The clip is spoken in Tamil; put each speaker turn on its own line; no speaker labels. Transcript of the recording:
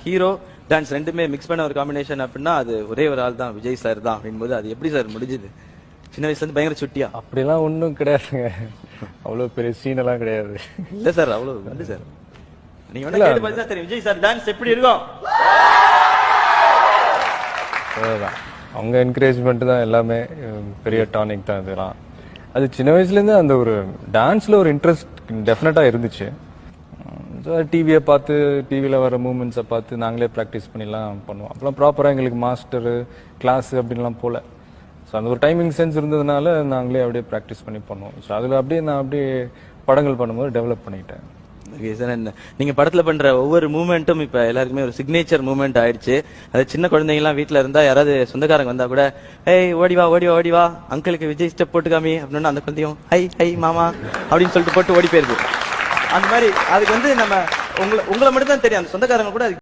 ஹீரோ டான்ஸ் ரெண்டுமே மிக்ஸ் பண்ண ஒரு காம்பினேஷன் அப்படின்னா அது ஒரே ஒரு ஆள் தான், விஜய் சார் தான் அப்படின்போது அது எப்படி சார் முடிஞ்சுது? சின்ன வயசுல இருந்து பயங்கர சுட்டியா?
அப்படிலாம் ஒன்றும் கிடையாதுங்க. அவ்வளவு பெரிய சீன் எல்லாம் கிடையாது.
இல்ல சார், அவ்வளவு வந்து சார் நீங்க வேணா கேட்டு பார்த்தா தெரியும் விஜய் சார் டான்ஸ் எப்படி இருக்கும்.
அதுதான் அவங்க என்கரேஜ்மெண்ட் தான் எல்லாமே. பெரிய டானிக் தான் இதெல்லாம். அது சின்ன வயசுலேருந்து அந்த ஒரு டான்ஸ்ல ஒரு இன்ட்ரெஸ்ட் டெஃபினட்டா இருந்துச்சு. டிவியை பார்த்து டிவியில் வர மூமெண்ட்ஸை பார்த்து நாங்களே ப்ராக்டிஸ் பண்ணிலாம் பண்ணுவோம். அப்போலாம் ப்ராப்பராக எங்களுக்கு மாஸ்டரு கிளாஸு அப்படின்லாம் போகல. ஸோ அந்த ஒரு டைமிங் சென்ஸ் இருந்ததுனால நாங்களே அப்படியே ப்ராக்டிஸ் பண்ணி பண்ணுவோம். ஸோ அதில் அப்படியே நான் அப்படியே படங்கள் பண்ணும்போது டெவலப் பண்ணிட்டேன்.
ஓகே சார், நீங்க படத்துல பண்ற ஒவ்வொரு மூமெண்ட்டும் இப்ப எல்லாருக்குமே ஒரு சிக்னேச்சர் மூமெண்ட் ஆயிடுச்சு. அது சின்ன குழந்தைங்கலாம் வீட்டுல இருந்தா யாராவது சொந்தக்காரங்க வந்தா கூட ஏய் ஓடிவா ஓடிவா ஓடிவா அங்கிளுக்கு விஜய் ஸ்டெப் போட்டுக்காமி அப்படின்னு அந்த குழந்தையும் ஹை ஹை மாமா அப்படின்னு சொல்லிட்டு போட்டு ஓடி போயிருது. அந்த மாதிரி அதுக்கு வந்து நம்ம உங்களை மட்டும் தான் தெரியும், அந்த சொந்தக்காரங்க கூட